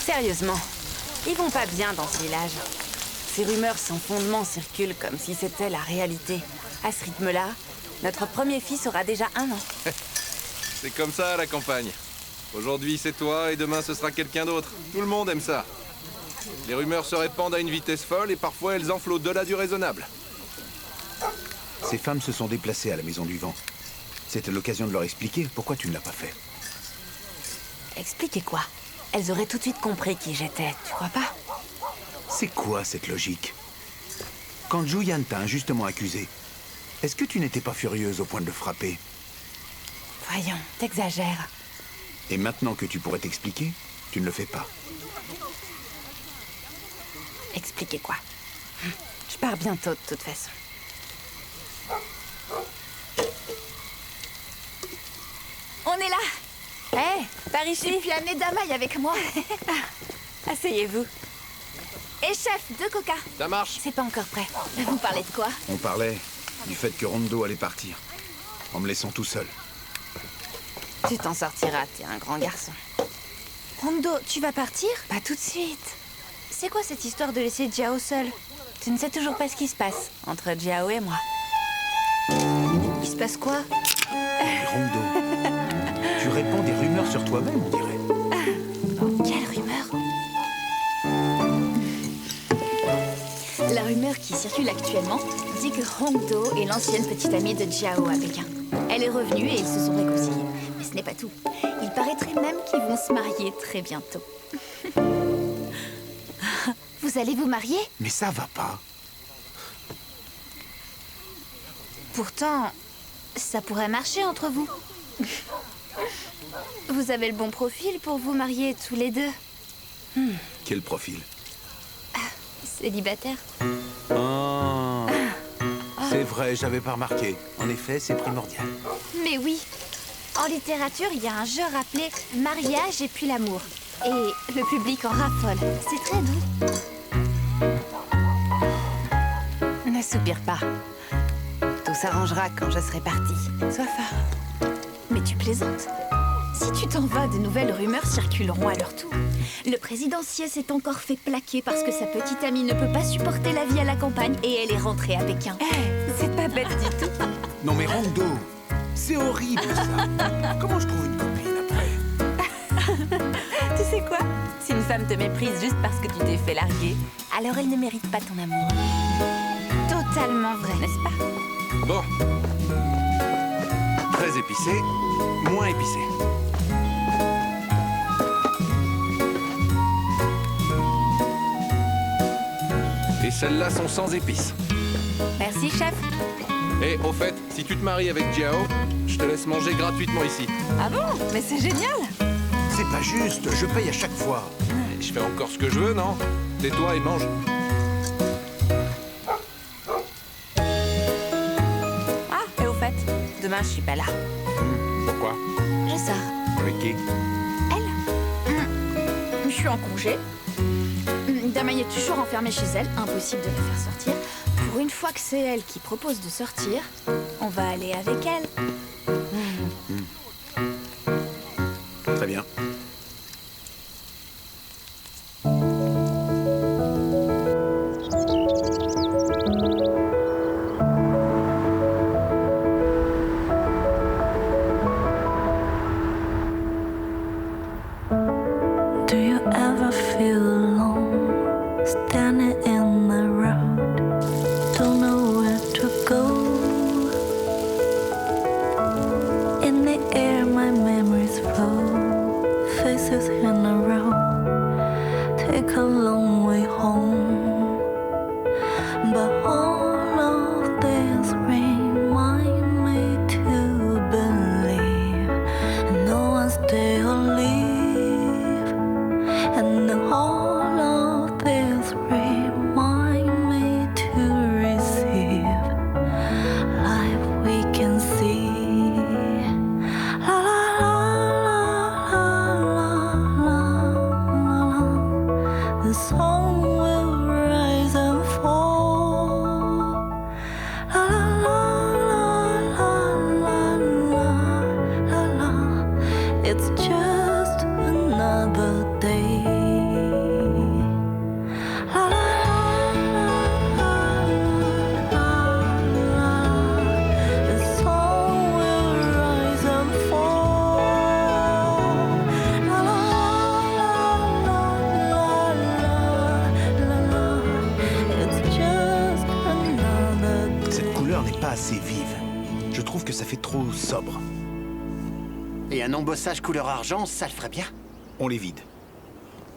Sérieusement, ils vont pas bien dans ce village. Ces rumeurs sans fondement circulent comme si c'était la réalité. À ce rythme-là, notre premier fils aura déjà 1 an. C'est comme ça à la campagne. Aujourd'hui c'est toi et demain ce sera quelqu'un d'autre. Tout le monde aime ça. Les rumeurs se répandent à une vitesse folle et parfois elles enflent au-delà du raisonnable. Ces femmes se sont déplacées à la Maison du Vent. C'était l'occasion de leur expliquer pourquoi tu ne l'as pas fait. Expliquez quoi? Elles auraient tout de suite compris qui j'étais, tu crois pas? C'est quoi cette logique? Quand Julian t'a injustement accusé, est-ce que tu n'étais pas furieuse au point de le frapper? Voyons, t'exagères. Et maintenant que tu pourrais t'expliquer, tu ne le fais pas. Expliquez quoi? Je pars bientôt de toute façon. On est là! Hé, par ici! Et puis amener Damaï avec moi. Asseyez-vous. Et chef, 2 coca. Ça marche. C'est pas encore prêt. Vous parlez de quoi? On parlait du fait que Rondo allait partir, en me laissant tout seul. Tu t'en sortiras, t'es un grand garçon. Rondo, tu vas partir? Pas tout de suite. C'est quoi cette histoire de laisser Jiao seul? Tu ne sais toujours pas ce qui se passe entre Jiao et moi. Il se passe quoi? Mais Rondo, tu répands des rumeurs sur toi-même, on dirait. Quelle rumeur? La rumeur qui circule actuellement dit que Hongdo est l'ancienne petite amie de Jiao à Pékin. Elle est revenue et ils se sont réconciliés. Mais ce n'est pas tout. Il paraîtrait même qu'ils vont se marier très bientôt. Vous allez vous marier? Mais ça va pas. Pourtant, ça pourrait marcher entre vous. Vous avez le bon profil pour vous marier tous les deux. Quel profil? Célibataire. Ah, c'est vrai, j'avais pas remarqué. En effet, c'est primordial. Mais oui. En littérature, il y a un jeu appelé Mariage et puis l'amour. Et le public en raffole. C'est très doux. Ne soupire pas. Tout s'arrangera quand je serai partie. Sois fort. Mais tu plaisantes? Si tu t'en vas, de nouvelles rumeurs circuleront à leur tour. Le président Xie s'est encore fait plaquer parce que sa petite amie ne peut pas supporter la vie à la campagne et elle est rentrée à Pékin. C'est pas bête du tout. Non mais Rondo, c'est horrible ça. Comment je trouve une copine après? Tu sais quoi? Si une femme te méprise juste parce que tu t'es fait larguer, alors elle ne mérite pas ton amour. Totalement vrai, N'est-ce pas? Bon. Très épicé, moins épicé. Et celles-là sont sans épices. Merci, chef. Et au fait, si tu te maries avec Jiao, je te laisse manger gratuitement ici. Ah bon? Mais c'est génial! C'est pas juste, je paye à chaque fois. Je fais encore ce que je veux, non? Tais-toi et mange. Ah, et au fait, demain je suis pas là. Pourquoi? je sors. Avec qui? Elle? Je suis en congé. Damaya est toujours enfermée chez elle, impossible de la faire sortir. Pour une fois que c'est elle qui propose de sortir, on va aller avec elle. Très bien. Do you ever feel alone, standing in the road, don't know where to go? In the air my memories flow, faces in a row, take a long way home. But all of this remind me to believe no one's stay or leave. And all of this remind me to receive life we can see. La la la la la la la. The sun will rise and fall. La la la la la la la. It's just another day. Cette couleur n'est pas assez vive. Je trouve que ça fait trop sobre. Et un embossage couleur argent, ça le ferait bien. On les vide.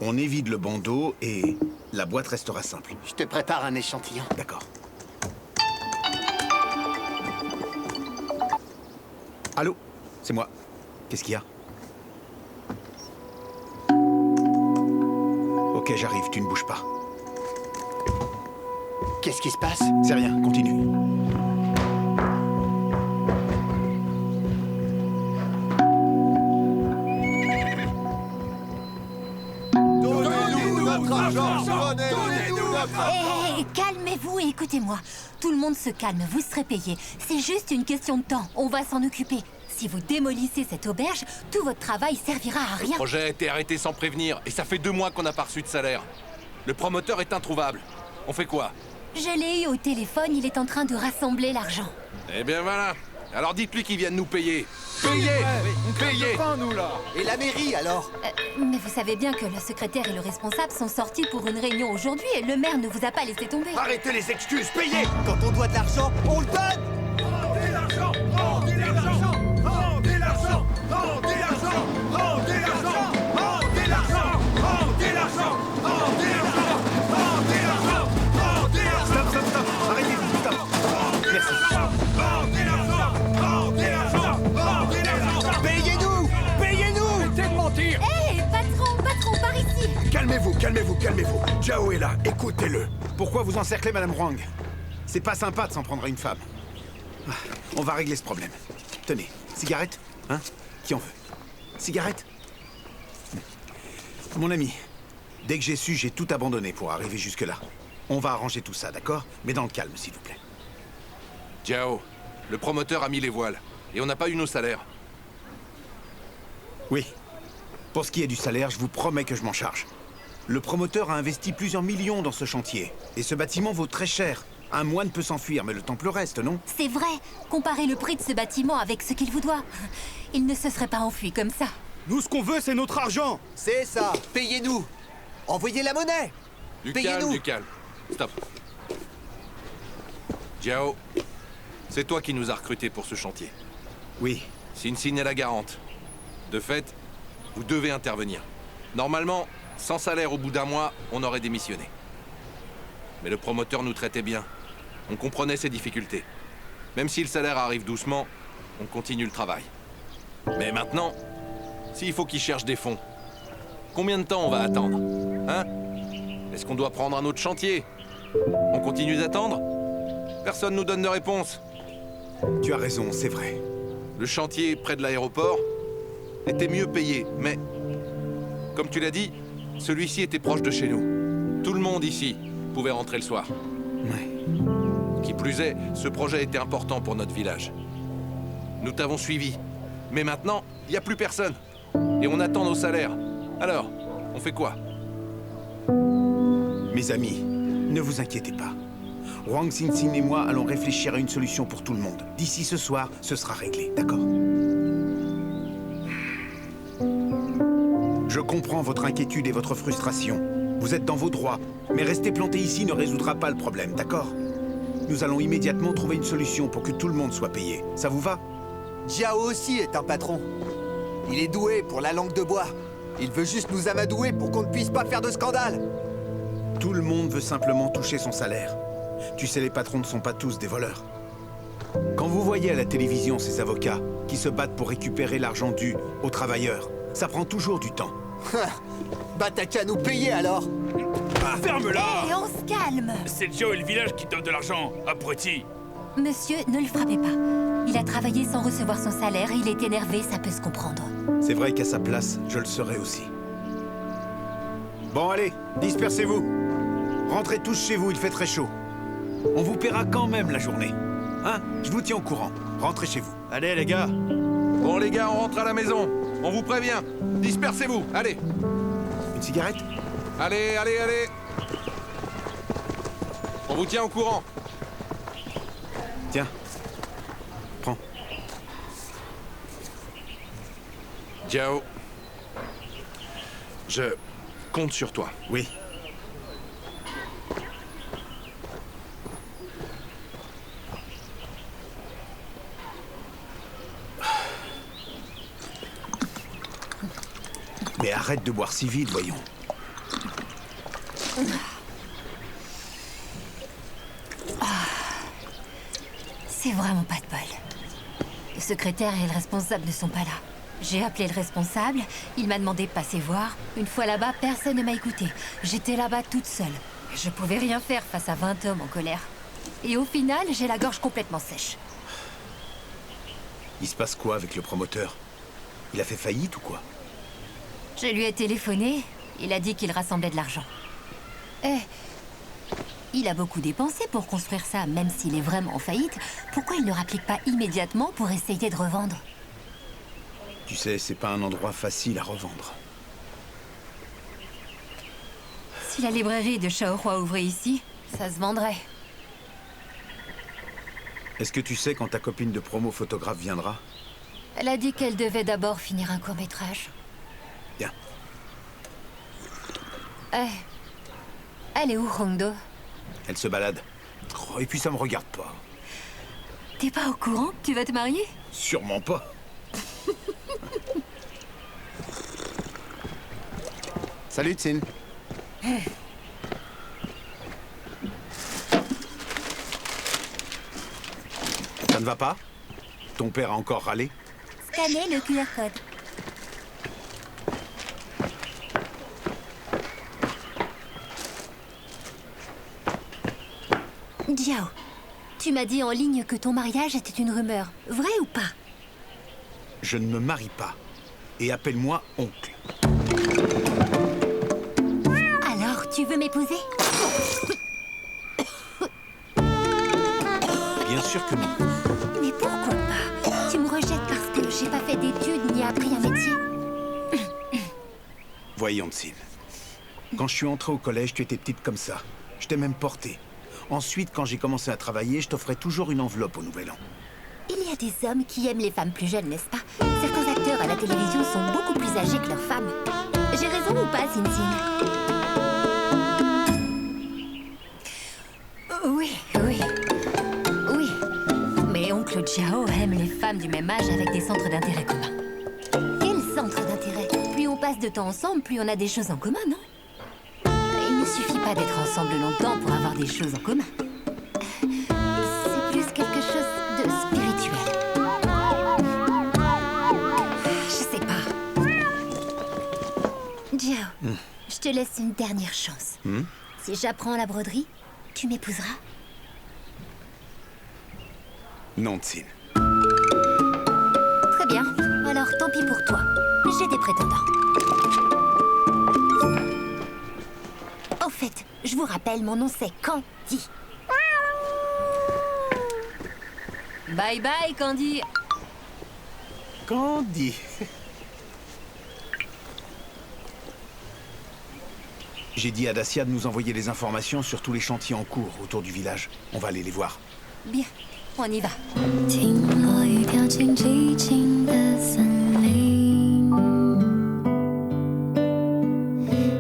On évide le bandeau et la boîte restera simple. Je te prépare un échantillon. D'accord. Allô? C'est moi. Qu'est-ce qu'il y a? Ok, j'arrive, tu ne bouges pas. Qu'est-ce qui se passe? C'est rien, continue. Donnez-nous notre argent! Donnez-nous notre argent! Hé, calmez-vous et écoutez-moi. Tout le monde se calme, vous serez payés. C'est juste une question de temps, on va s'en occuper. Si vous démolissez cette auberge, tout votre travail servira à Le rien. projet a été arrêté sans prévenir, et ça fait 2 mois qu'on n'a pas reçu de salaire. Le promoteur est introuvable. On fait quoi? Je l'ai eu au téléphone, il est en train de rassembler l'argent. Eh bien voilà. Alors dites-lui qu'il vienne nous payer. Payez! Payez! Et la mairie, alors? Mais vous savez bien que le secrétaire et le responsable sont sortis pour une réunion aujourd'hui et le maire ne vous a pas laissé tomber. Arrêtez les excuses, payez! Quand on doit de l'argent, on le donne! Rendez l'argent! Rendez l'argent! Rendez l'argent! Rendez l'argent! Rendez l'argent! Rendez l'argent! Rendez l'argent! Rendez l'argent! Rendez l'argent! Rendez l'argent! Stop, stop, stop. Arrêtez, stop. Merci. Rendez l'argent! Rendez l'argent! Rendez l'argent! Payez-nous! Payez-nous! Arrêtez de mentir! Hé, patron, par ici. Calmez-vous, calmez-vous, calmez-vous. Jao est là, écoutez-le. Pourquoi vous encerclez Madame Huang? C'est pas sympa de s'en prendre à une femme. Ah, on va régler ce problème. Tenez, cigarette? Hein? Qui en veut? Cigarette? Mon ami, dès que j'ai su, j'ai tout abandonné pour arriver jusque-là. On va arranger tout ça, d'accord? Mais dans le calme, s'il vous plaît. Jiao, le promoteur a mis les voiles, et on n'a pas eu nos salaires. Oui. Pour ce qui est du salaire, je vous promets que je m'en charge. Le promoteur a investi plusieurs millions dans ce chantier. Et ce bâtiment vaut très cher. Un moine peut s'enfuir, mais le temple reste, non? C'est vrai, comparez le prix de ce bâtiment avec ce qu'il vous doit. Il ne se serait pas enfui comme ça. Nous, ce qu'on veut, c'est notre argent! C'est ça, payez-nous! Envoyez la monnaie! Du Payez-nous. calme, du calme. Stop. Jiao, c'est toi qui nous as recrutés pour ce chantier. Oui. Sin est la garante. De fait, vous devez intervenir. Normalement, sans salaire au bout d'un mois, on aurait démissionné. Mais le promoteur nous traitait bien. On comprenait ses difficultés. Même si le salaire arrive doucement, on continue le travail. Mais maintenant, s'il faut qu'il cherche des fonds, combien de temps on va attendre? Hein? Est-ce qu'on doit prendre un autre chantier? On continue d'attendre? Personne nous donne de réponse. Tu as raison, c'est vrai. Le chantier près de l'aéroport était mieux payé, mais... Comme tu l'as dit, Celui-ci était proche de chez nous. Tout le monde ici pouvait rentrer le soir. Ouais. Qui plus est, ce projet était important pour notre village. Nous t'avons suivi. Mais maintenant, il n'y a plus personne. Et on attend nos salaires. Alors, on fait quoi? Mes amis, ne vous inquiétez pas. Wang Xingxin et moi allons réfléchir à une solution pour tout le monde. D'ici ce soir, ce sera réglé, d'accord? Je comprends votre inquiétude et votre frustration. Vous êtes dans vos droits, mais rester planté ici ne résoudra pas le problème, d'accord? Nous allons immédiatement trouver une solution pour que tout le monde soit payé. Ça vous va? Jiao aussi est un patron. Il est doué pour la langue de bois. Il veut juste nous amadouer pour qu'on ne puisse pas faire de scandale. Tout le monde veut simplement toucher son salaire. Tu sais, les patrons ne sont pas tous des voleurs. Quand vous voyez à la télévision ces avocats qui se battent pour récupérer l'argent dû aux travailleurs, ça prend toujours du temps. Bah t'as qu'à nous payer alors. Ferme-la! Et on se calme. C'est Joe et le village qui donnent de l'argent, abruti! Monsieur, ne le frappez pas. Il a travaillé sans recevoir son salaire et il est énervé, ça peut se comprendre. C'est vrai qu'à sa place, je le serais aussi. Bon, allez, dispersez-vous. Rentrez tous chez vous, il fait très chaud. On vous paiera quand même la journée. Hein? Je vous tiens au courant. Rentrez chez vous. Allez, les gars! Bon les gars, on rentre à la maison. On vous prévient. Dispersez-vous, allez. Une cigarette? Allez, allez, allez. On vous tient au courant. Tiens. Prends. Jiao. Je compte sur toi. Oui. Mais arrête de boire si vite, voyons. C'est vraiment pas de bol. Le secrétaire et le responsable ne sont pas là. J'ai appelé le responsable, il m'a demandé de passer voir. Une fois là-bas, personne ne m'a écouté. J'étais là-bas toute seule. Je pouvais rien faire face à 20 hommes en colère. Et au final, j'ai la gorge complètement sèche. Il se passe quoi avec le promoteur? Il a fait faillite ou quoi? Je lui ai téléphoné, il a dit qu'il rassemblait de l'argent. Il a beaucoup dépensé pour construire ça, même s'il est vraiment en faillite. Pourquoi il ne rapplique pas immédiatement pour essayer de revendre? Tu sais, c'est pas un endroit facile à revendre. Si la librairie de Shaohua ouvrait ici, ça se vendrait. Est-ce que tu sais quand ta copine de promo photographe viendra? Elle a dit qu'elle devait d'abord finir un court-métrage. Bien. Elle est où, Hongdo? Elle se balade. Oh, et puis ça me regarde pas. T'es pas au courant que tu vas te marier? Sûrement pas. Salut, Tsin. Ça ne va pas? Ton père a encore râlé? Scannez le QR code. Jiao, tu m'as dit en ligne que ton mariage était une rumeur. Vrai ou pas? Je ne me marie pas. Et appelle-moi oncle. Alors, tu veux m'épouser? Bien sûr que non. Mais pourquoi pas? Tu me rejettes parce que j'ai pas fait d'études ni appris un métier? Voyons, Tsin. Quand je suis entré au collège, tu étais petite comme ça. Je t'ai même portée. Ensuite, quand j'ai commencé à travailler, je t'offrais toujours une enveloppe au Nouvel An. Il y a des hommes qui aiment les femmes plus jeunes, n'est-ce pas? Certains acteurs à la télévision sont beaucoup plus âgés que leurs femmes. J'ai raison ou pas, Xingxin? Oui. Mais oncle Jiao aime les femmes du même âge avec des centres d'intérêt communs. Quel centre d'intérêt? Plus on passe de temps ensemble, plus on a des choses en commun, non? Il ne suffit pas d'être ensemble longtemps pour avoir des choses en commun. C'est plus quelque chose de spirituel. Je sais pas. Jiao, je te laisse une dernière chance. Si j'apprends la broderie, tu m'épouseras? Non, Tsin. Très bien. Alors tant pis pour toi. J'ai des prétendants. fait, je vous rappelle, mon nom c'est Candy. Bye bye, Candy. Candy. J'ai dit à Dacia de nous envoyer les informations sur tous les chantiers en cours autour du village. On va aller les voir. Bien, on y va. 听落雨掉进寂静的森林，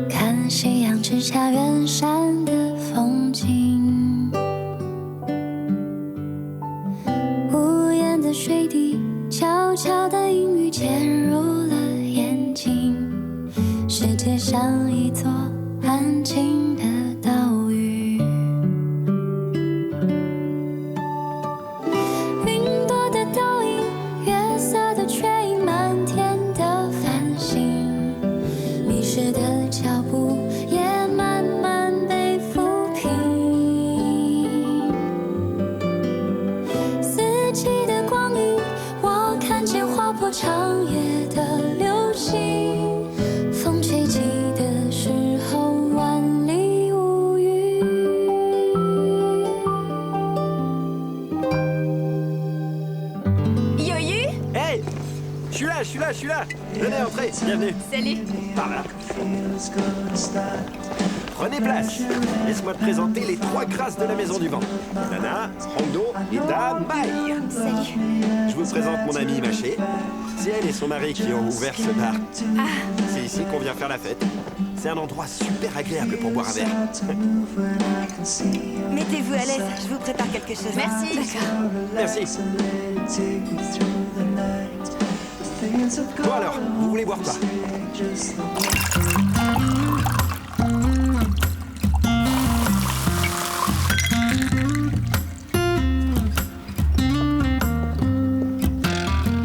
看夕阳直下远山的风景，无言的水滴，悄悄的阴雨潜入了眼睛，世界像一座安静的岛屿。云朵的倒影，月色的缺影，漫天的繁星，迷失的脚步也慢慢被抚平。四季的光阴，我看见划破长夜的流星，风吹起的时候万里无云。Yo Yu, Hey! Je suis là! Venez, entrez, bienvenue. salut. Par là. Prenez place. Laisse-moi te présenter les 3 grâces de la Maison du Vent. Nana, Rongdo et Damaï. Salut. Je vous présente mon amie Maché. C'est elle et son mari qui ont ouvert ce bar. C'est ici qu'on vient faire la fête. C'est un endroit super agréable pour boire un verre. Mettez-vous à l'aise, je vous prépare quelque chose. Merci. D'accord. Merci. Bon alors, vous voulez boire quoi?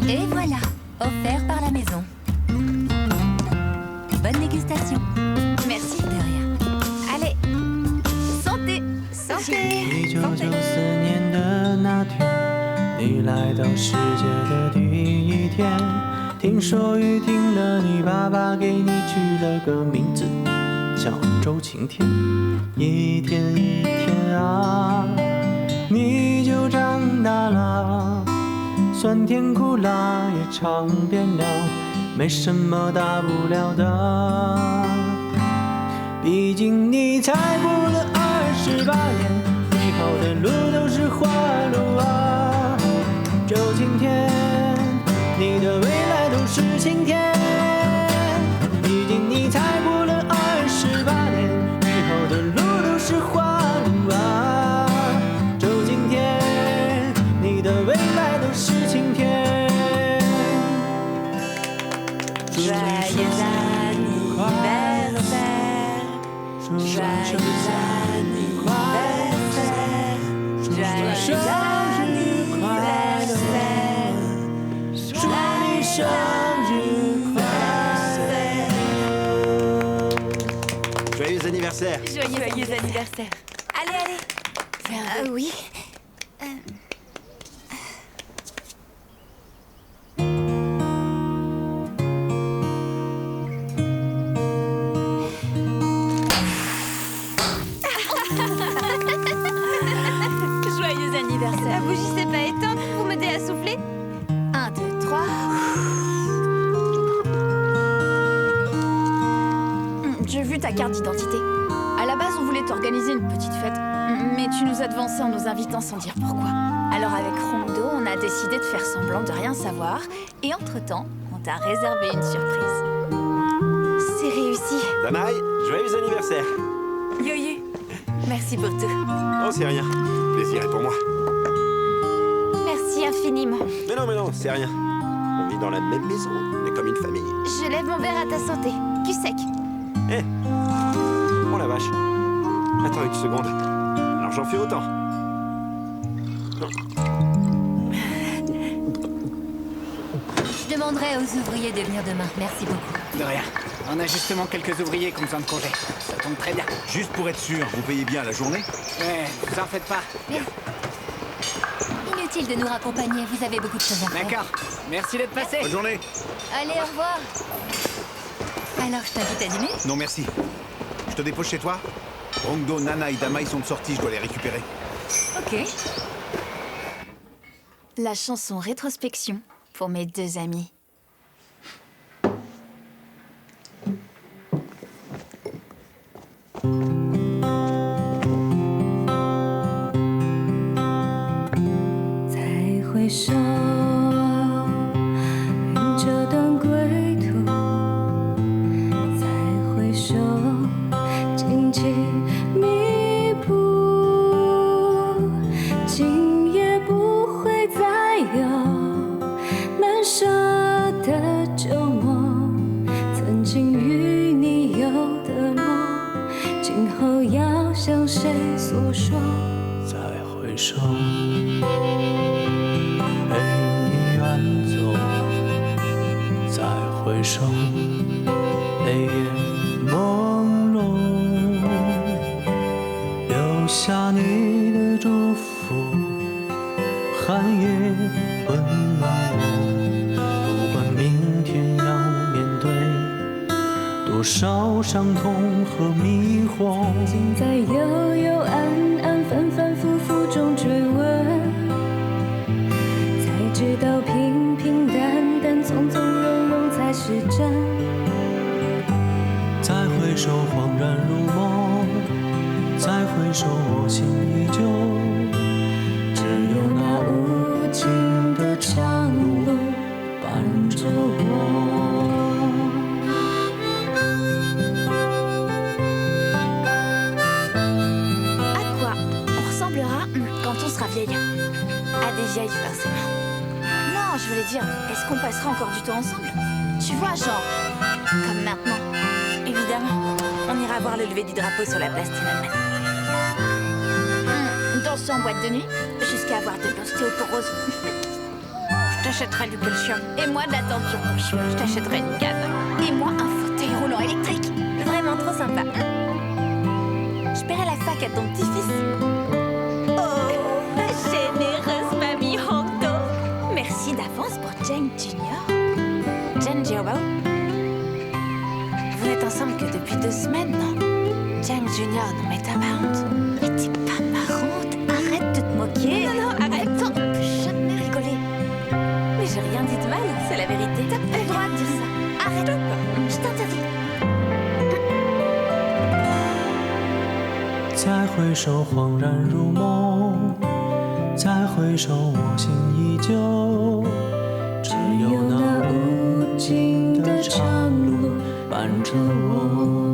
Et voilà, offert par la maison. Bonne dégustation. Merci. De rien. Allez. Santé. Santé. 1994年的那天，你来到世界的第一天，听说雨停了，你爸爸给你取了个名字，叫周晴天。一天一天啊，你就长大了，酸甜苦辣也尝遍了，没什么大不了的。毕竟你才过了28年，以后的路都是花路啊。周晴天，你的未来都是晴天。毕竟你才过了28年，以后的路都是花路啊。周晴天，你的未来都是晴天。Joyeux anniversaire, joyeux anniversaire, joyeux Joyeux anniversaire. Joyeux anniversaire. Allez, allez. Fais un vœu. Oui. Joyeux anniversaire. La bougie s'est pas éteinte, vous m'aidez à souffler 1, 2, 3. J'ai vu ta carte d'identité. À la base, on voulait t'organiser une petite fête, mais tu nous as devancé en nous invitant sans dire pourquoi. Alors avec Rongdo, on a décidé de faire semblant de rien savoir, et entre-temps, on t'a réservé une surprise. C'est réussi. Damaï, joyeux anniversaire. Yo Yu, merci pour tout. Oh, c'est rien. Plaisir est pour moi. Merci infiniment. Mais non, c'est rien. On vit dans la même maison. On est comme une famille. Je lève mon verre à ta santé. Cul sec. Eh, oh la vache. Attends une seconde. Alors j'en fais autant. Je demanderai aux ouvriers de venir demain. Merci beaucoup. De rien. On a justement quelques ouvriers qui ont besoin de congé. Ça tombe très bien. Juste pour être sûr, vous payez bien la journée? Ouais, vous en faites pas. Inutile de nous raccompagner, vous avez beaucoup de choses à faire. D'accord. Merci d'être passé. Bonne journée. Allez, au revoir. Alors, je t'invite à dîner? Non, merci. Je te dépose chez toi? Hongdo, Nana et Damaï sont de sortie, je dois les récupérer. Ok. La chanson rétrospection pour mes deux amis. Sur la place Tiananmen. Danser en boîte de nuit jusqu'à avoir de l'ostéoporose. Je t'achèterai du calcium. Et moi de la tension pour cheveux. Je t'achèterai une canne. Et moi un fauteuil roulant électrique. Vraiment trop sympa. Je paierai la fac à ton petit-fils. Oh, ma généreuse mamie Hongdo. Merci d'avance pour Jane Junior. Jane Jiaobao. Vous n'êtes ensemble que depuis 2 semaines, non? James Junior, non mais t'as pas honte. Mais t'es pas marrante, arrête de te moquer. Non, arrête. Attends, on peut jamais rigoler. Mais j'ai rien dit de mal, c'est la vérité. T'as pas le droit de dire ça. Arrête, je t'interdis. 再回首，恍然如梦；再回首，我心依旧。只有那无尽的长路伴着我。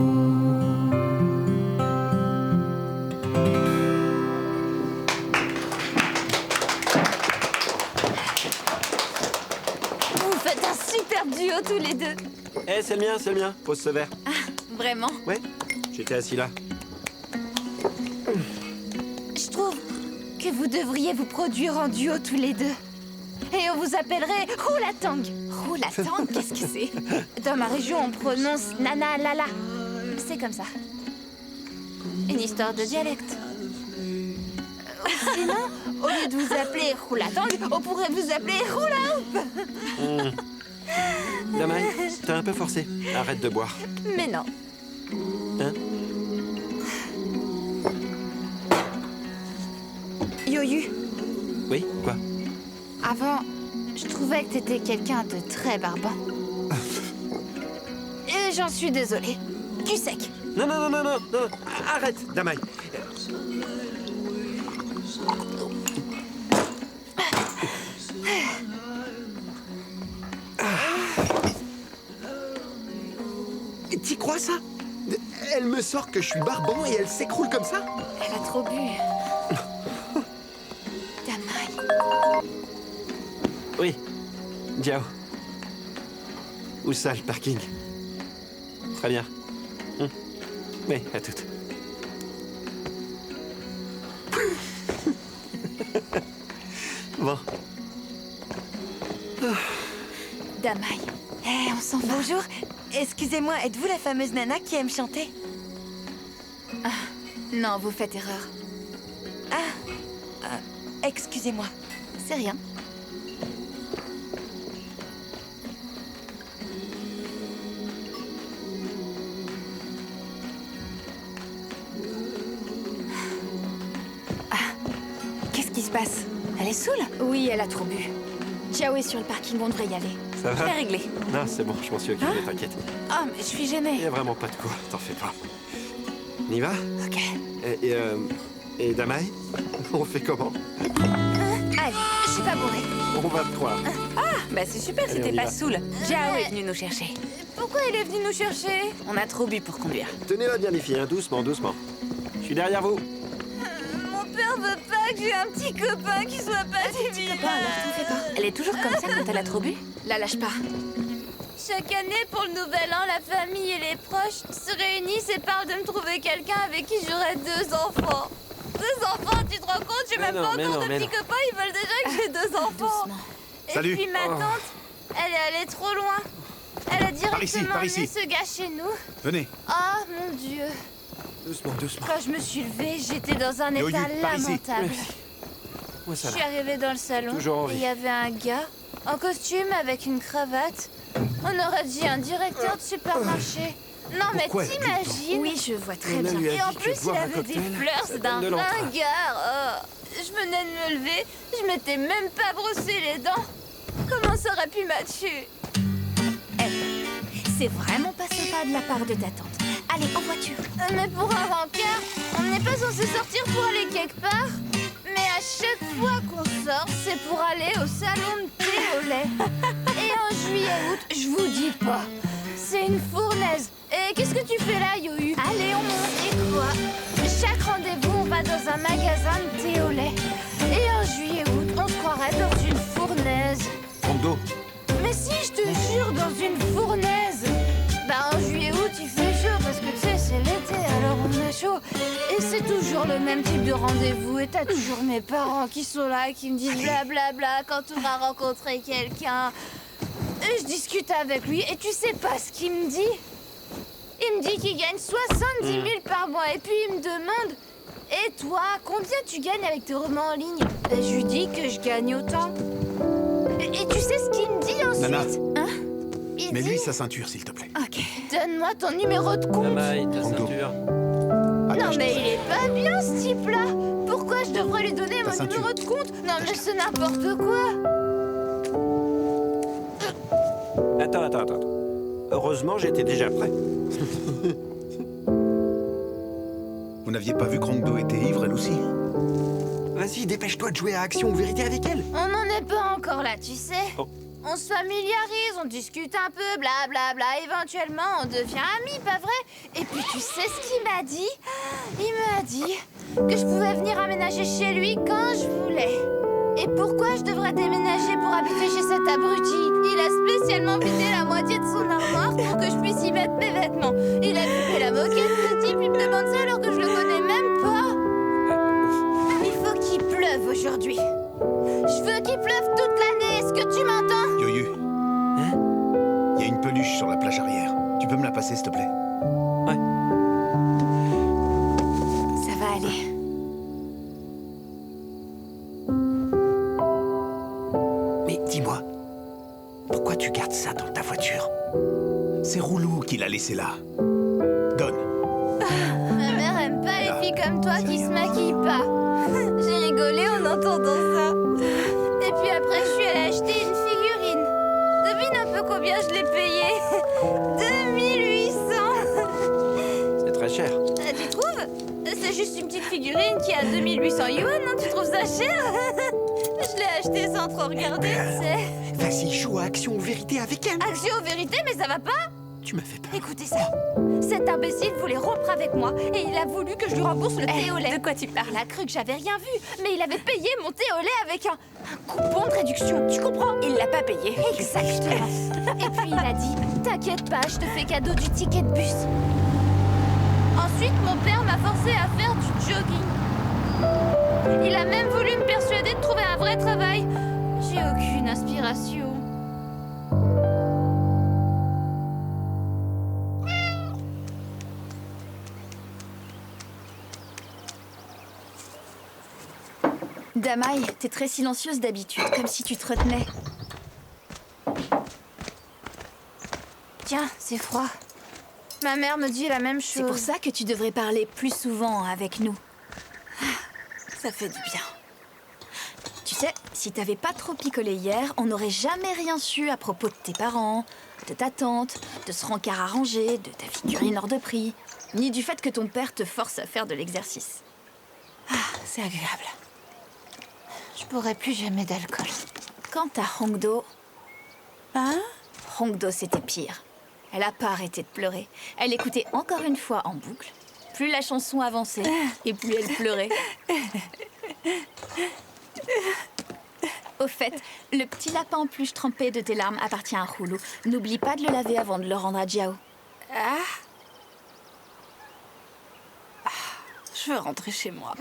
Duo tous les deux. Eh, c'est le mien. Pose ce verre. Ah, vraiment? Ouais, j'étais assis là. Je trouve que vous devriez vous produire en duo tous les deux. Et on vous appellerait Roulatang. Roulatang, qu'est-ce que c'est? Dans ma région, on prononce Nana Lala. C'est comme ça. Une histoire de dialecte. Sinon, au lieu de vous appeler Roulatang, on pourrait vous appeler Roula Hoop. Damaï, t'as un peu forcé. Arrête de boire. Mais non. Hein? Yoyu. Oui, quoi? Avant, je trouvais que t'étais quelqu'un de très barbant. Et j'en suis désolée. Cul sec. Non. Arrête, Damaï. T'y crois ça? Elle me sort que je suis barbant et elle s'écroule comme ça? Elle a trop bu. Damaï. Oui, Jiao. Où ça, le parking? Très bien. Oui, à toutes. Bon. Damaï. On s'en va. Bonjour. Excusez-moi, êtes-vous la fameuse nana qui aime chanter? Non, vous faites erreur. Excusez-moi. C'est rien. passe? Elle est saoule? Oui, elle a trop bu. Jiao est sur le parking, on devrait y aller. Ça va? C'est réglé. Non, c'est bon, je m'en suis occupé, t'inquiète. Oh, mais je suis Il gênée. y a vraiment pas de quoi, t'en fais pas. On y va? Ok. Et Damae? On fait comment? Allez, je suis pas bourrée. On va te croire. Bah c'est super si Allez, on t'es y pas va. saoule. Jiao est venu nous chercher. Pourquoi elle est venue nous chercher? On a trop bu pour conduire. Tenez-la bien les filles, hein, doucement, doucement. Je suis derrière vous. Mon père veut pas que j'ai un petit copain qui soit pas du copain, alors t'en fais pas. Elle est toujours comme ça quand elle a trop bu? La lâche pas. Chaque année, pour le nouvel an, la famille et les proches se réunissent et parlent de me trouver quelqu'un avec qui j'aurai 2 enfants. 2 enfants, tu te rends compte? J'ai même pas encore de petits copains, ils veulent déjà que j'ai 2 enfants. Doucement. Et Salut. puis ma tante, elle est allée trop loin. Elle a directement par amené ici. ce gars chez nous. Venez. Oh mon Dieu. Doucement, doucement. Quand je me suis levée, j'étais dans un Yoyu, état par ici. lamentable. Moi, ça Je va. suis arrivée dans le salon Toujours en et vie. il y avait un gars en costume avec une cravate. On aurait dit un directeur de supermarché. Non mais Pourquoi t'imagines? Oui, je vois très On a bien. lui a Et en dit que plus, il boire un avait des cocktail, fleurs, ça c'est d'un donne de l'entrain. ringard. Oh, je venais de me lever, je m'étais même pas brossé les dents. Comment ça aurait pu m'attuer? C'est vraiment pas sympa de la part de ta tante. Allez, en voiture. Mais pour un rencard, on n'est pas censé sortir pour aller quelque part. Mais à chaque fois qu'on sort, c'est pour aller au salon de thé au lait. Et en juillet-août, je vous dis pas, c'est une fournaise. Et qu'est-ce que tu fais là, Yohu? Allez, on monte. Et quoi? Chaque rendez-vous, on va dans un magasin de thé au lait. Et en juillet-août, on se croirait dans une fournaise. Rando. Mais si, je te jure, dans une fournaise. Bah en juillet-août, il fait chaud parce que tu sais, c'est l'été, alors on a chaud. Et c'est toujours le même type de rendez-vous. Et t'as toujours mes parents qui sont là, qui me disent blablabla quand on va rencontrer quelqu'un. Et je discute avec lui et tu sais pas ce qu'il me dit? Il me dit qu'il gagne 70 000 par mois et puis il me demande: et toi, combien tu gagnes avec tes romans en ligne? Et je lui dis que je gagne autant. Et tu sais ce qu'il me dit ensuite? Nana. Hein? Il Mets-lui dit: sa ceinture, s'il te plaît. Ok. donne-moi ton numéro de compte. Damae, ta Rando. ceinture. Non mais il est pas bien ce type-là. Pourquoi je devrais lui donner Ta mon ceinture. numéro de compte? Non mais c'est n'importe quoi. Attends. Heureusement, j'étais déjà prêt. Vous n'aviez pas vu que Rongdo était ivre, elle aussi? Vas-y, dépêche-toi de jouer à Action ou Vérité avec elle. On n'en est pas encore là, tu sais. Oh. On se familiarise, on discute un peu, blablabla. Éventuellement, on devient amis, pas vrai? Et puis tu sais ce qu'il m'a dit? Il m'a dit que je pouvais venir aménager chez lui quand je voulais. Et pourquoi je devrais déménager pour habiter chez cet abruti? Il a spécialement vidé la moitié de son armoire pour que je puisse y mettre mes vêtements. Il a fumé la moquette, ce type, il me demande ça alors que je le connais même pas. Il faut qu'il pleuve aujourd'hui. Je veux qu'il pleuve toute l'année, est-ce que tu m'entends? Yoyu. Il y a une peluche sur la plage arrière. Tu peux me la passer, s'il te plaît? Ça va aller. Mais dis-moi, pourquoi tu gardes ça dans ta voiture? C'est Roulou qui l'a laissé là. Donne. Ma mère aime pas les filles comme toi c'est qui rien. se maquillent pas. J'ai rigolé en entendant ça. Et puis après, je suis allée acheter une figurine. Devine un peu combien je l'ai payée. 2800. C'est très cher. Tu trouves? C'est juste une petite figurine qui a 2800 yuan, hein? Tu trouves ça cher? Je l'ai achetée sans trop regarder, tu sais. Vas-y, joue à Action ou Vérité avec elle. Action, vérité, mais ça va pas? Tu m'as fait peur. Écoutez ça. Cet imbécile voulait rompre avec moi et il a voulu que je lui rembourse le thé au lait. De quoi tu parles? Il a cru que j'avais rien vu, mais il avait payé mon thé au lait avec un coupon de réduction. Tu comprends? Il l'a pas payé. Exactement. Et puis il a dit: t'inquiète pas, je te fais cadeau du ticket de bus. Ensuite, mon père m'a forcé à faire du jogging. Il a même voulu me persuader de trouver un vrai travail. J'ai aucune inspiration. Damae, t'es très silencieuse d'habitude, comme si tu te retenais. Tiens, c'est froid. Ma mère me dit la même chose. C'est pour ça que tu devrais parler plus souvent avec nous. Ça fait du bien. sais, si t'avais pas trop picolé hier, on n'aurait jamais rien su à propos de tes parents, de ta tante, de ce rencard arrangé, de ta figurine hors de prix, ni du fait que ton père te force à faire de l'exercice. Ah, c'est agréable. Je boirai plus jamais d'alcool. Quant à Hongdo... Hein? Hongdo, c'était pire. Elle a pas arrêté de pleurer. Elle écoutait encore une fois en boucle. Plus la chanson avançait, et plus elle pleurait. Au fait, le petit lapin en peluche trempé de tes larmes appartient à Hulu. N'oublie pas de le laver avant de le rendre à Jiao. Je veux rentrer chez moi.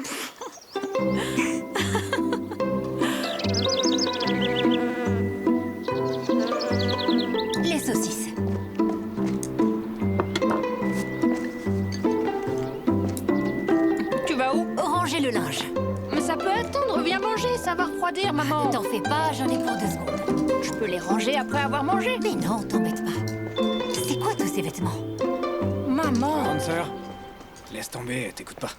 Les saucisses. Tu vas où? Ranger le linge. Mais ça peut attendre, viens manger, ça va refroidir, maman. T'en fais pas, j'en ai pour 2 secondes. Je peux les ranger après avoir mangé. Mais non, t'embête pas. C'est quoi tous ces vêtements? Maman, Grande sœur, laisse tomber, t'écoutes pas.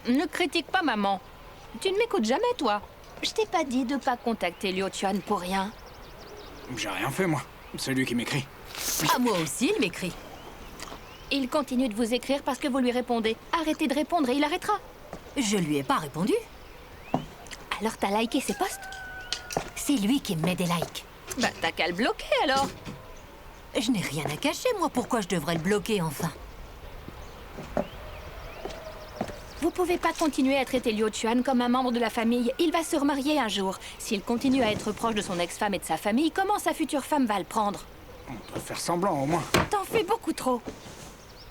ne critique pas maman. Tu ne m'écoutes jamais, toi. Je t'ai pas dit de pas contacter Liu Chuan pour rien. J'ai rien fait, moi. C'est lui qui m'écrit. Ah, moi aussi, il m'écrit. Il continue de vous écrire parce que vous lui répondez. Arrêtez de répondre et il arrêtera. Je lui ai pas répondu. Alors t'as liké ses posts? C'est lui qui me met des likes. Bah t'as qu'à le bloquer alors. Je n'ai rien à cacher, moi. Pourquoi je devrais le bloquer, enfin? Vous pouvez pas continuer à traiter Liu Chuan comme un membre de la famille. Il va se remarier un jour. S'il continue à être proche de son ex-femme et de sa famille, comment sa future femme va le prendre? On peut faire semblant, au moins. T'en fais beaucoup trop.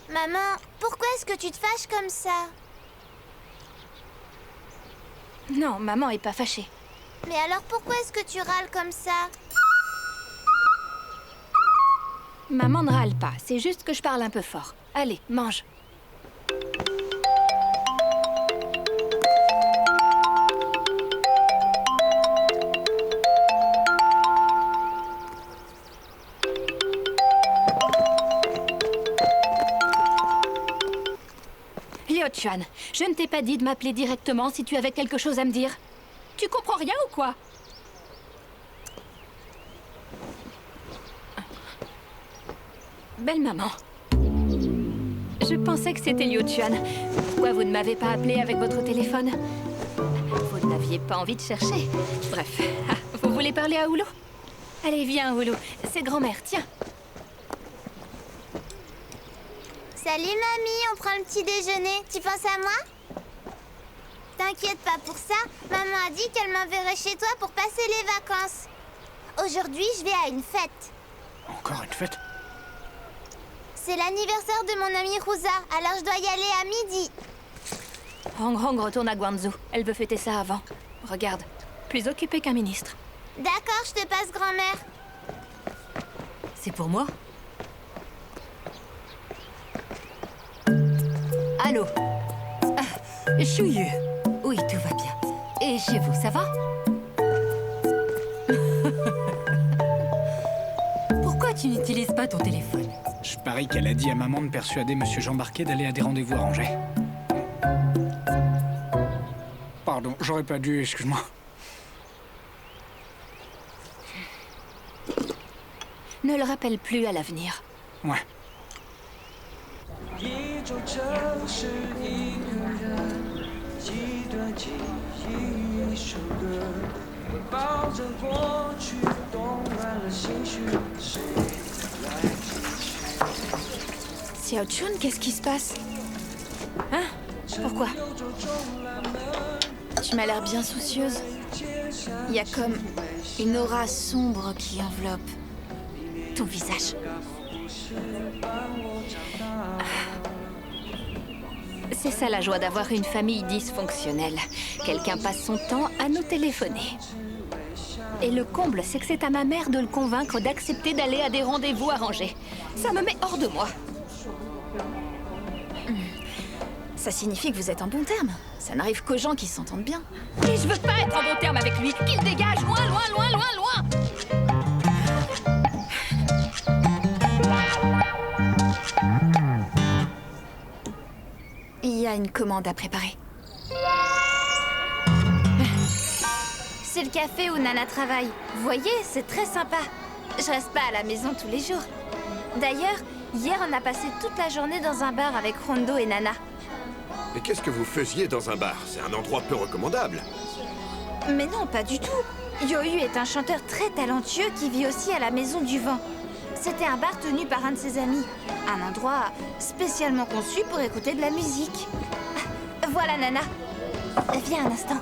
Maman, pourquoi est-ce que tu te fâches comme ça? Non, maman est pas fâchée. Mais alors pourquoi est-ce que tu râles comme ça? Maman ne râle pas, c'est juste que je parle un peu fort. Allez, mange. Liu Chuan, je ne t'ai pas dit de m'appeler directement si tu avais quelque chose à me dire. Tu comprends rien ou quoi? Belle maman. Je pensais que c'était Liu Chuan. Pourquoi vous ne m'avez pas appelé avec votre téléphone? Vous n'aviez pas envie de chercher. Bref, vous voulez parler à Hulu? Allez, viens, Hulu. C'est grand-mère, tiens. Salut mamie, on prend le petit déjeuner. Tu penses à moi? T'inquiète pas pour ça. Maman a dit qu'elle m'enverrait chez toi pour passer les vacances. Aujourd'hui, je vais à une fête. Encore une fête? C'est l'anniversaire de mon amie Rouza, alors je dois y aller à midi. Hong Hong retourne à Guangzhou. Elle veut fêter ça avant. Regarde, plus occupée qu'un ministre. D'accord, je te passe grand-mère. C'est pour moi? Allô? Chouilleux. Oui, tout va bien. Et chez vous, ça va? Pourquoi tu n'utilises pas ton téléphone? Je parie qu'elle a dit à maman de persuader Monsieur Jean Barquet d'aller à des rendez-vous arrangés. Pardon, j'aurais pas dû, excuse-moi. Ne le rappelle plus à l'avenir. Ouais. Xiao Chun, qu'est-ce qui se passe? Hein? Pourquoi? Tu m'as l'air bien soucieuse. Il y a comme une aura sombre qui enveloppe ton visage. C'est ça la joie d'avoir une famille dysfonctionnelle. Quelqu'un passe son temps à nous téléphoner. Et le comble, c'est que c'est à ma mère de le convaincre d'accepter d'aller à des rendez-vous arrangés. Ça me met hors de moi. Ça signifie que vous êtes en bon terme. Ça n'arrive qu'aux gens qui s'entendent bien. Et je veux pas être en bon terme avec lui. Qu'il dégage loin, loin, loin, loin, loin. Il y a une commande à préparer. C'est le café où Nana travaille. Vous voyez, c'est très sympa. Je reste pas à la maison tous les jours. D'ailleurs, hier, on a passé toute la journée dans un bar avec Rondo et Nana. Mais qu'est-ce que vous faisiez dans un bar? C'est un endroit peu recommandable. Mais non, pas du tout. Yohu est un chanteur très talentueux qui vit aussi à la Maison du Vent. C'était un bar tenu par un de ses amis. Un endroit spécialement conçu pour écouter de la musique. Ah, voilà, Nana. Viens un instant.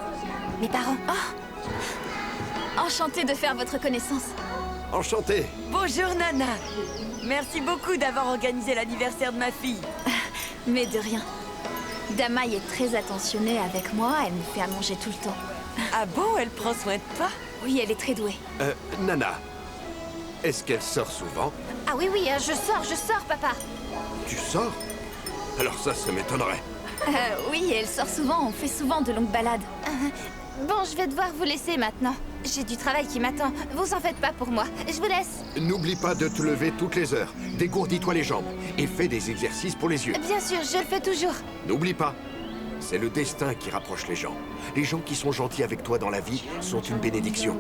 Mes parents. Oh. Enchantée de faire votre connaissance. Enchanté. Bonjour, Nana. Merci beaucoup d'avoir organisé l'anniversaire de ma fille. Mais de rien. Damaï est très attentionnée avec moi, elle me fait à manger tout le temps. Ah bon, elle prend soin de toi? Oui, elle est très douée. Nana, est-ce qu'elle sort souvent? Ah oui, je sors, papa. Tu sors? Alors ça m'étonnerait. Oui, elle sort souvent, on fait souvent de longues balades. Bon, je vais devoir vous laisser maintenant. J'ai du travail qui m'attend. Vous en faites pas pour moi. Je vous laisse. N'oublie pas de te lever toutes les heures. Dégourdis-toi les jambes et fais des exercices pour les yeux. Bien sûr, je le fais toujours. N'oublie pas, c'est le destin qui rapproche les gens. Les gens qui sont gentils avec toi dans la vie sont une bénédiction.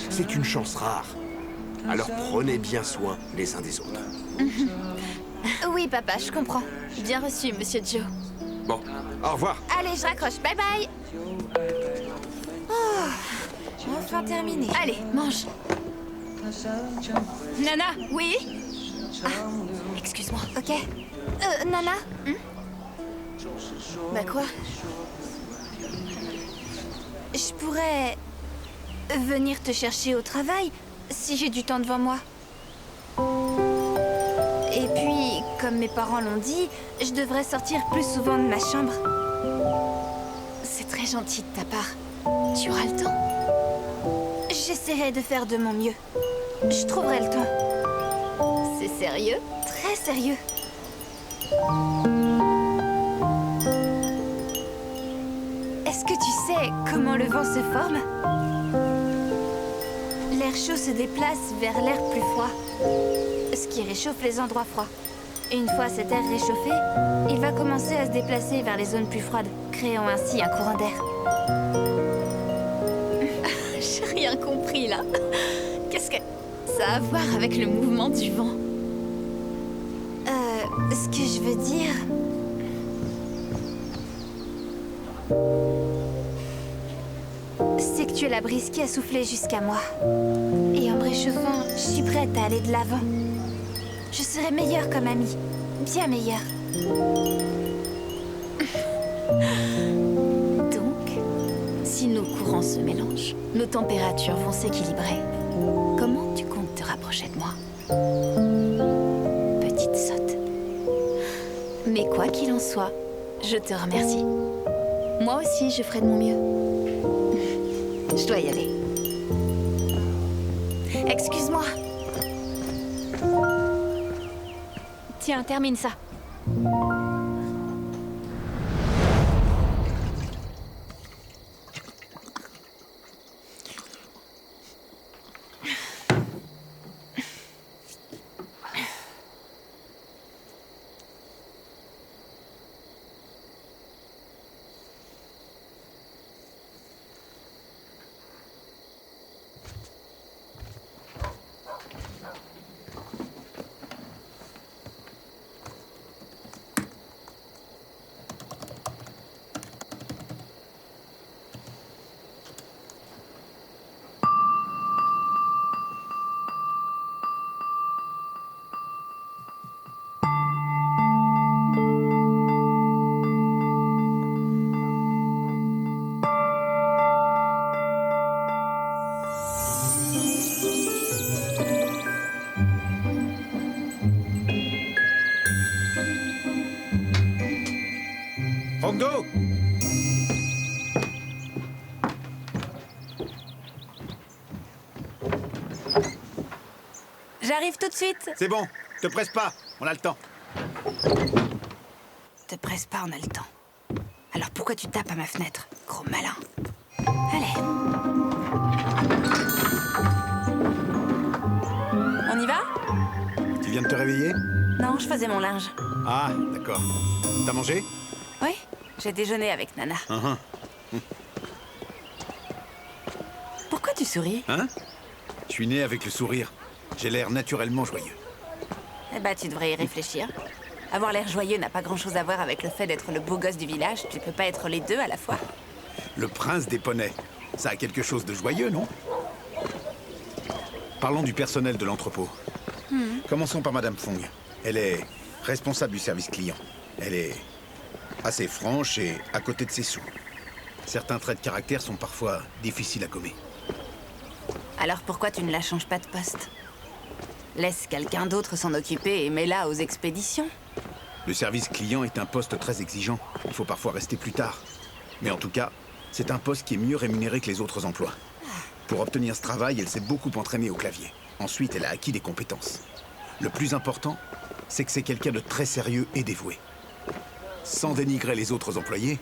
C'est une chance rare. Alors prenez bien soin les uns des autres. Oui, papa, je comprends. Bien reçu, Monsieur Joe. Bon, au revoir. Allez, je raccroche. Bye bye. Oh, enfin terminé. Allez, mange. Nana, oui? Excuse-moi. Ok. Nana? Bah quoi? Je pourrais venir te chercher au travail si j'ai du temps devant moi. Et puis, comme mes parents l'ont dit, je devrais sortir plus souvent de ma chambre. C'est très gentil de ta part. Tu auras le temps? J'essaierai de faire de mon mieux. Je trouverai le temps. C'est sérieux? Très sérieux. Est-ce que tu sais comment le vent se forme? L'air chaud se déplace vers l'air plus froid, ce qui réchauffe les endroits froids. Une fois cet air réchauffé, il va commencer à se déplacer vers les zones plus froides, créant ainsi un courant d'air. J'ai rien compris là. Qu'est-ce que ça a à voir avec le mouvement du vent? Ce que je veux dire... c'est que tu es la brise qui a soufflé jusqu'à moi. Et en me réchauffant, je suis prête à aller de l'avant. Je serai meilleure comme amie. Bien meilleure. Donc, si nos courants se mélangent, nos températures vont s'équilibrer. Comment tu comptes te rapprocher de moi? Petite sotte. Mais quoi qu'il en soit, je te remercie. Moi aussi, je ferai de mon mieux. Je dois y aller. Excuse-moi. Tiens, termine ça. Rondo! J'arrive tout de suite. C'est bon, te presse pas, on a le temps. Te presse pas, on a le temps. Alors pourquoi tu tapes à ma fenêtre, gros malin? Allez. On y va? Tu viens de te réveiller? Non, je faisais mon linge. Ah, d'accord. T'as mangé? Oui, j'ai déjeuné avec Nana. Uh-huh. Pourquoi souris. Hein? Je suis né avec le sourire. J'ai l'air naturellement joyeux. Eh ben, tu devrais y réfléchir. Avoir l'air joyeux n'a pas grand-chose à voir avec le fait d'être le beau gosse du village. Tu peux pas être les deux à la fois. Le prince des poneys. Ça a quelque chose de joyeux, non? Parlons du personnel de l'entrepôt. Commençons par Madame Fong. Elle est responsable du service client. Elle est assez franche et à côté de ses sous. Certains traits de caractère sont parfois difficiles à gommer. Alors pourquoi tu ne la changes pas de poste? Laisse quelqu'un d'autre s'en occuper et mets-la aux expéditions. Le service client est un poste très exigeant. Il faut parfois rester plus tard. Mais en tout cas, c'est un poste qui est mieux rémunéré que les autres emplois. Pour obtenir ce travail, elle s'est beaucoup entraînée au clavier. Ensuite, elle a acquis des compétences. Le plus important, c'est que c'est quelqu'un de très sérieux et dévoué. Sans dénigrer les autres employés,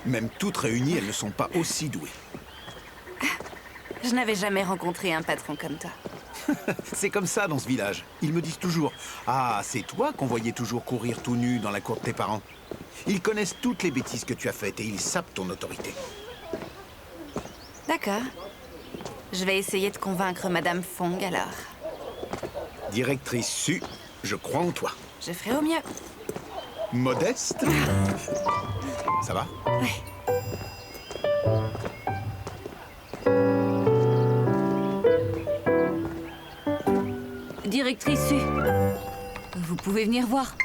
même toutes réunies, elles ne sont pas aussi douées. Je n'avais jamais rencontré un patron comme toi. C'est comme ça dans ce village. Ils me disent toujours « Ah, c'est toi qu'on voyait toujours courir tout nu dans la cour de tes parents ». Ils connaissent toutes les bêtises que tu as faites et ils sapent ton autorité. D'accord. Je vais essayer de convaincre Madame Fong alors. Directrice Su, je crois en toi. Je ferai au mieux. Modeste? Ça va? Oui. Directrice Su, vous pouvez venir voir.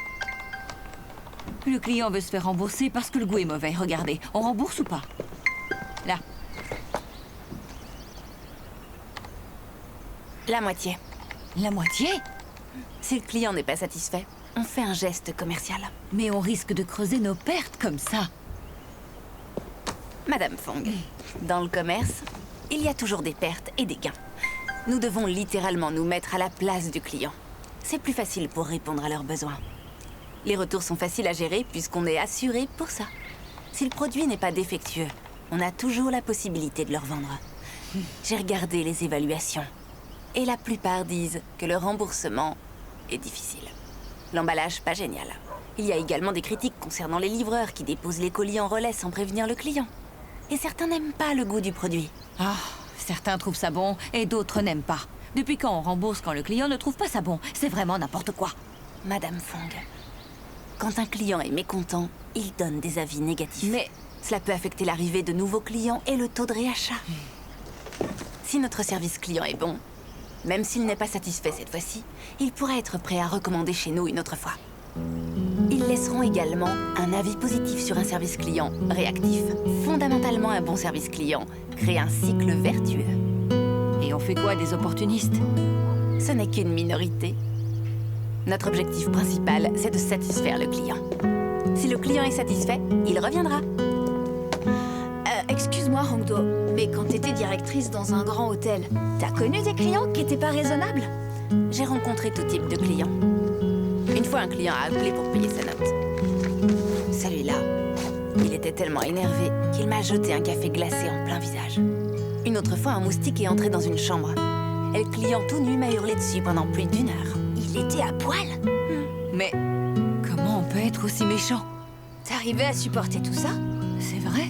Le client veut se faire rembourser parce que le goût est mauvais. Regardez, on rembourse ou pas? Là. La moitié. La moitié? Si le client n'est pas satisfait, on fait un geste commercial. Mais on risque de creuser nos pertes comme ça. Madame Fong, dans le commerce, il y a toujours des pertes et des gains. Nous devons littéralement nous mettre à la place du client. C'est plus facile pour répondre à leurs besoins. Les retours sont faciles à gérer puisqu'on est assuré pour ça. Si le produit n'est pas défectueux, on a toujours la possibilité de le revendre. J'ai regardé les évaluations. Et la plupart disent que le remboursement est difficile. L'emballage, pas génial. Il y a également des critiques concernant les livreurs qui déposent les colis en relais sans prévenir le client. Et certains n'aiment pas le goût du produit. Ah, certains trouvent ça bon et d'autres n'aiment pas. Depuis quand on rembourse quand le client ne trouve pas ça bon? C'est vraiment n'importe quoi. Madame Fong, quand un client est mécontent, il donne des avis négatifs. Mais cela peut affecter l'arrivée de nouveaux clients et le taux de réachat. Si notre service client est bon, même s'il n'est pas satisfait cette fois-ci, il pourra être prêt à recommander chez nous une autre fois. Ils laisseront également un avis positif sur un service client réactif. Fondamentalement, un bon service client crée un cycle vertueux. Et on fait quoi des opportunistes? Ce n'est qu'une minorité. Notre objectif principal, c'est de satisfaire le client. Si le client est satisfait, il reviendra. Excuse-moi, Hongdo, mais quand t'étais directrice dans un grand hôtel, t'as connu des clients qui étaient pas raisonnables? J'ai rencontré tout type de clients. Une fois, un client a appelé pour payer sa note. Celui-là, il était tellement énervé qu'il m'a jeté un café glacé en plein visage. Une autre fois, un moustique est entré dans une chambre. Et le client tout nu m'a hurlé dessus pendant plus d'1 heure. Il était à poil? Mais comment on peut être aussi méchant? T'arrivais à supporter tout ça? C'est vrai?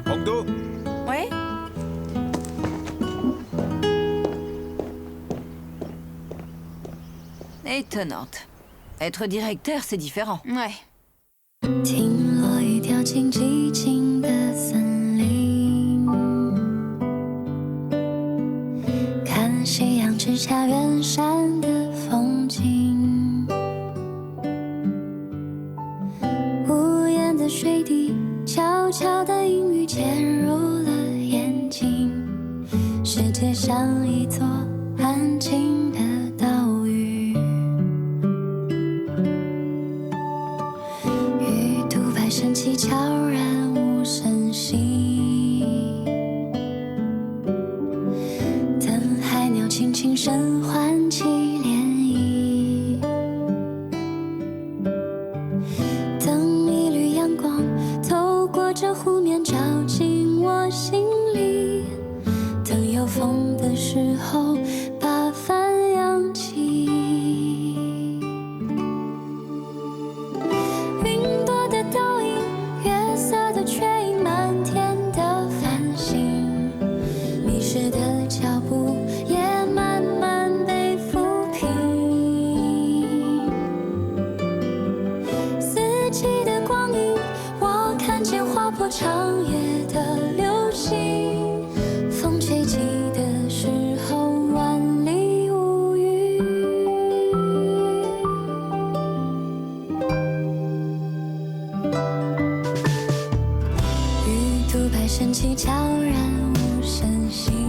Hongdo? Oui? Étonnante. Être directeur, c'est différent. Ouais. 听落雨掉进寂静的森林，看夕阳直插远山的风景，无言的水滴，悄悄的阴雨潜入了眼睛，世界像一座安静的岛屿。 升起悄然无声息，等海鸟轻轻声唤起涟漪，等一缕阳光透过这湖面照进我心里，等有风的时候把帆扬起。 的破长夜的流星，风吹起的时候万里无云。鱼肚白升起，悄然无声息。